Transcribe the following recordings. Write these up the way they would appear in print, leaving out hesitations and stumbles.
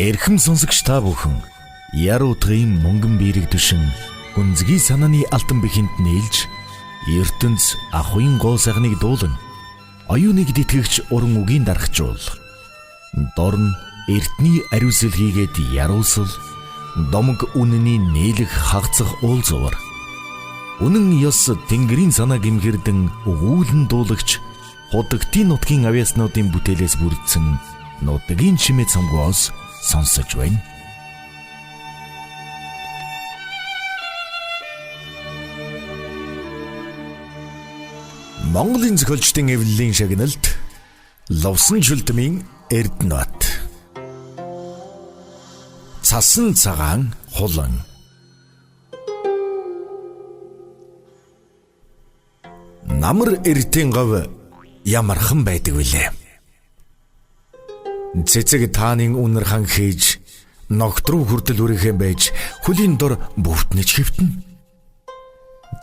Эрхэм сонсогч та бүхэн яр утгын мөнгөн биерэг түшин гүнзгий санааны алтан бэхинд нээлж ертөнц ахуйн гоо сайхныг дуулан оюуныг дитгэгч уран үгийн дарахжуул дорн эртний ариусэл хийгээд яруулсал домог үнэний нээлэх хагцах уулзуур үнэн ёс тэнгэрийн санаа гимгэрдэн өгүүлэн дуулагч худагтын нутгийн авьяаснуудын бүтээлээс бүрдсэн нутгийн чимээ цамгоос сонсож байна. Монголын зохиолчдын эвлэлийн шагналд Ловсон Шүлтмийн Эрдэнэбат. Цасан цагаан хулан. Намар эртийн гов ямархан байдаг вүлээ. Цэцэг таанын үнэр хан хийж ногт руу хүртэл үргэхэн байж хөлийн дор бүвтнэж хэвтэн.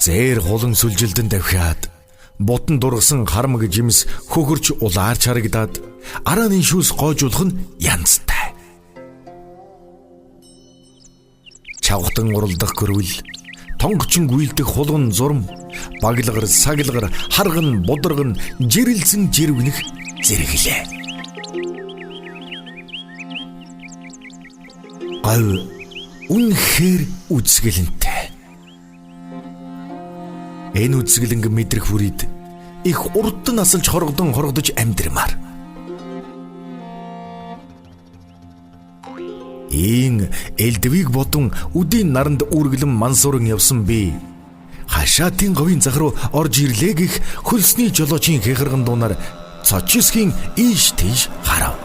Зээр хулан сүлжилдэн давхиад бутан дургасан харамг жимс хөхөрч улаарч харагдаад арааны шүүс гоожуулах нь янзтай. Чавхтан уралдах гөрвөл тонгочин гүйлдэх хулган зурм баглагар саглагар харган будраган жирэлсэн жирвнэх зэрэглээ. Гав үнэхээр үзгэлэнтэй. Энэ үзгэлэнг мэдрэх хүрээд их урдан асалж хоргодож амьдрмаар. Ийн элдвийг бодон үдийн наранд үргэлэн мансууран явсан би хашаатын говийн зах руу орж ирлээ гэх хөлсний жолоочийн хэхэргэн дуунаар цочисхийн ийш тийш харав.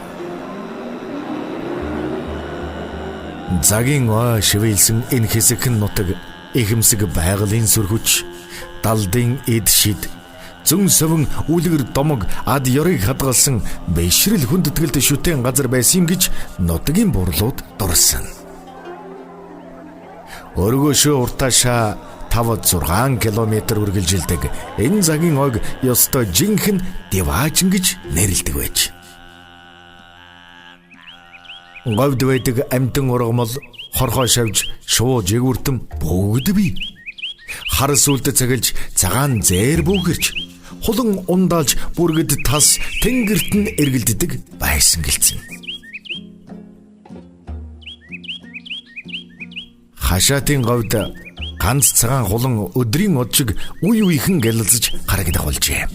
Загийн шивэлсэн энэ хэсэгхэн нутаг ихэмсэг байгалийн сүрхүч далдын эд шид зүн совин үлгэр домог ад ёрыг хадгалсан бэшрэл хүндэтгэлд шүтэн газар байсан гэж нутгийн бурлууд дурсан. Өргөшөө уртаашаа 5-6 километр үргэлжилдэг энэ загийн ог ёстой жинхэнэ Диваачин гэж нэрлэдэг байж. Говьд байдаг амтан ургамал хорхоо шавж шуу жигүртэн бүгд бий. Хар сүлд цагилж цагаан зээр бүгэрч хулан ундаалж бүргэд тас тэнгэрт нь эргэлддэг байсан гэлцэн. Хашаатын говьд ганц цагаан хулан өдрийн одчиг үе үехэн гялалзаж харагдах болжээ.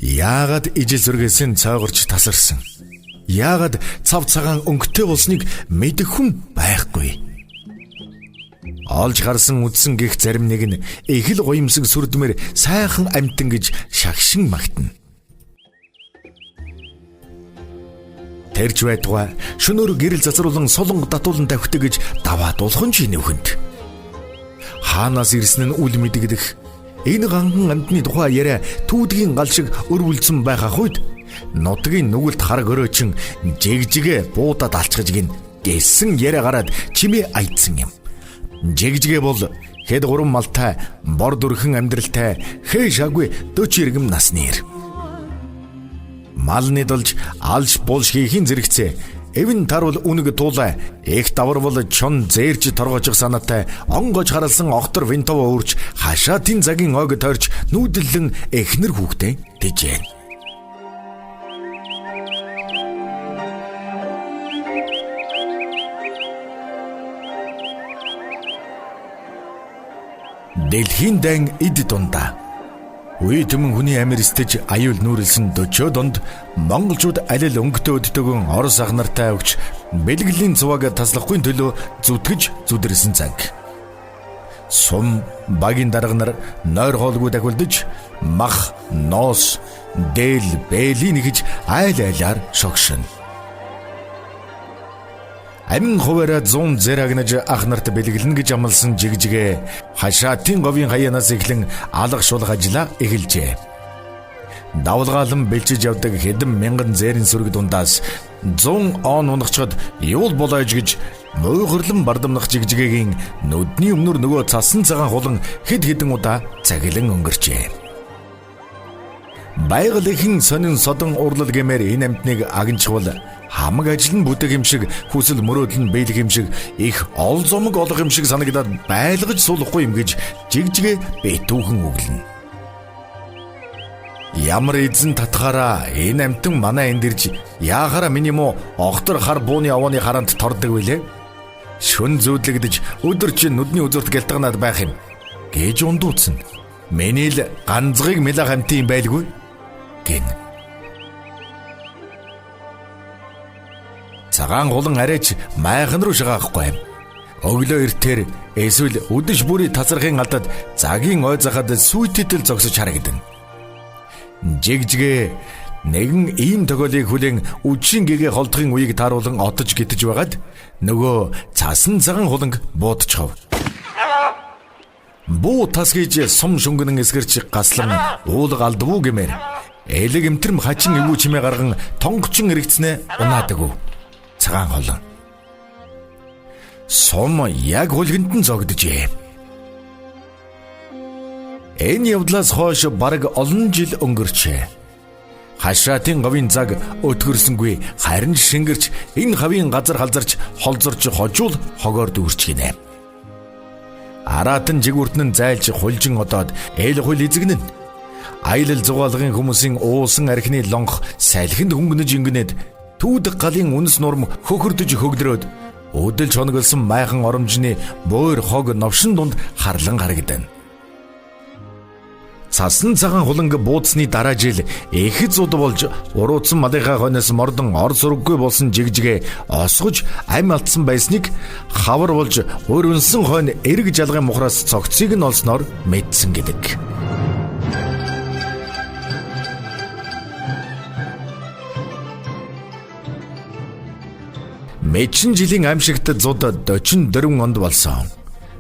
Яагаад ижил зүргээс нь цойгорч тасарсан? Яагаад цав цагаан өнгөтэй болсныг мэдэх хүн байхгүй? Олж харсан үдсэн гих зарим нэг нь эхэл гоёмсог сүрдмэр сайхан амтан гэж шагшин магтана. Тэрч байтугай шөнөөр гэрэл зацруулан солонго татуулан тавхдаг гэж даваадуулхан чи нөхөнд. Хаанаас ирсэн нь үл мэдэгдэх энэ ганган амтны тухай яриа түүдгийн гал шиг өрвөлдсөн байх үед нутгийн нүгэлт хар гөрөөчин жигжигэ буудад алчгаж гин гэлсэн яриа гараад чимээ айдсан юм. Жигжигэ бол хэд гурван малтай бор дүрхэн амьдралтай хээ шаггүй 40 иргэм насны ир. Малны долж алж булш хийхин зэрэгцээ эвэн тарвал үнэг туулаа их давар бол чон зээрж торгожих санаатай онгож харалсан октор винтово үрж хашаатын загийн ог тойрч нүүдэллэн эхнэр хүүхдээ тэжээ. Дэлхийн дан эд дундаа үе төмөн хүний амир стэж аюул нүүрэлсэн 40 донд монголчууд алил өнгөтэй өдтөгөн орос ах нартай өгч бэлгэлийн цуваг таслахгүй төлөө зүтгэж зүдэрсэн цаг. Сум багийн дарга нар нойр хоолгүй дахиулдаж мах ноос дээл бэлий нэгж айл айлаар шогшин. Амин хуваараа 100 зэрагнаж ах нарт бэлгэлнэ гэж амласан жигжигэ хашаатын говийн хаянаас эхлэн алга шулах ажлаа эхэлжээ. Давлгаалan бэлчиж явдаг хэдэн мянган зээрийн сүрэг дундаас 100 он унахчод юул болоож гэж муйхрлан бардамнах жигжигэгийн нүдний өмнөр нөгөө цасан цагаан хулан хэд хэдэн удаа цагилан өнгөрчээ. Байгаль ихэн сонин содон урлал гэмээр энэ амьтныг агнчвал хамаг ажил нь бүдэг юм шиг хүсэл мөрөөдөл нь биелэх юм шиг их ол зомог олох юм шиг санагдаад байлгаж суулахгүй юм гэж жигжигэ бэтүүхэн өглөнө. Ямар эзэн татхаараа энэ амьтан манай энд ирж яахаараа миний муу огтор хар бууны овооны хараанд тордог вүлээ. Шүн зүүдлэгдэж өдөр чинь нүдний үзүүрт гэлтганаад байх юм гэж ундууцсан. Миний л ганцгийг мэлах амьтан юм байлгүй гин. Цагаан хулан арайч майхан руу шагаахгүй юм. Өглөө эртээр эсвэл өдөж бүрий тасархын алдад цагийн ой захад сүйтгэл зогсож харагдана. Жигжигэ нэгэн ийм тохиолыг хүлээн үдшин гэгээ холдохын үеийг тааруулан отож гитэж байгаад нөгөө цасан цагаан хуланг буудчихав. Буу тас гэж сум шүнгэнэн эсгэрч гаслан уулга алдвуу гэмээр элэг эмтрэм хачин эвгүй чимээ гарган тонгочин эргэцнээ унаадаг. Цагаан хулан сум яг хулгинд нь зогдөжээ. Энэ явдлаас хойш бараг олон жил өнгөрчээ. Хашаатын говийн цаг өтгөрсөнгүй харин шингэрч энэ хавийн газар халзарч холзорч хожуул хогоор дүүрч гинэ. Аратан жигүүртэн зайлж хулжин одоод эл хул эзэгнэн. Аялал зугаалгын хүмүүсийн уусан архины лонх салхинд хөнгөнөж ингэнээд түүдэг галын үнэс нурм хөхөрдөж хөгдрөөд өдөлж хоноглосон майхан оромжны бөөр хог новшин дунд харлан харагдана. Цасан цагаан хуланг буудсны дараа жил их зуд болж уруудсан малынхаа хойноос мордон ор сурггүй болсон жигжигэ осгож ам алдсан байсныг хавар болж өрөнсөн хойно эрг жалгын мухраас цогцыг нь олсноор мэдсэн гэдэг. Мэчин жилийн амьшигт зуд 44 онд болсон.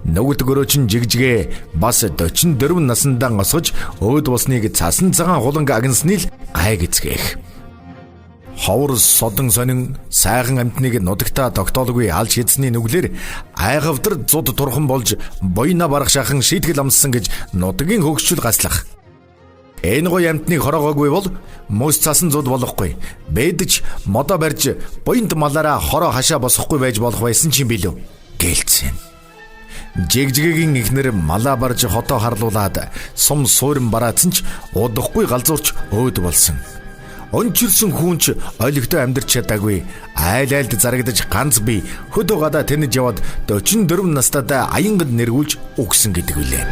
Нөгөөдгөрөө чин жигжигэ бас 44 наснда осгож өөд болсныг цасан цагаан хуланг агнасны л гай гэцгээх. Ховор содон сонин сайхан амьтныг нудагтаа тогтоолгүй алж хийдсний нүглэр айгавдар зуд турхан болж буйна барах шахан шийтгэл амссан гэж нудгийн хөгшчл гаслах. Энэ гоё амьтныг хороогоогүй бол мөс цасан зуд болохгүй. Бэдэж модо барьж буйнд малаараа хороо хашаа босохгүй байж болох байсан ч юм билүү гэлцэн. Жигжигэгийн ихнэр малаа барж хотоо харлуулад сум суурин бараадсан ч удахгүй галзуурч өөд болсон. Ончирсэн хүнч ойлгохтой амьдарч чадаагүй. Айл айлд зарагдаж ганц бие хөдөө гадаа тэнэж яваад 44 настайдаа аянгад нэргүүлж өгсөн гэдэг үлээ.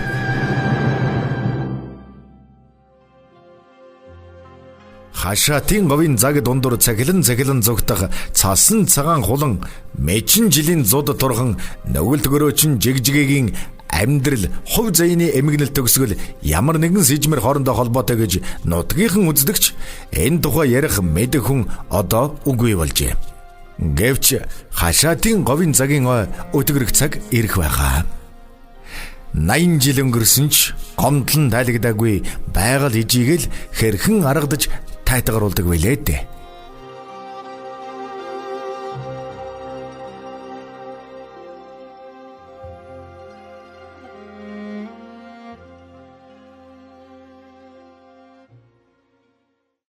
Хашаатын говийн цаг дундуур цахилан зогтох цасан цагаан хулан мэчин жилийн зуд турхан нөгөлдгөрөөчин жигжигэгийн амьдрал хувь заяаны эмгэнэл төгсгөл ямар нэгэн сэжмэр хоорондоо холбоотой гэж нутгийнхан үздэгч энэ тухай ярих мэдэх хүн одоо үгүй болжээ. Гэвч хашаатын говийн цагийн ой өтгөрөх цаг ирэх байхаа. 80 жил өнгөрсөн ч гомдлон тайлагдаагүй байгаль ижигээл хэрхэн аргадаж тайтгаруулдаг байлээ дээ.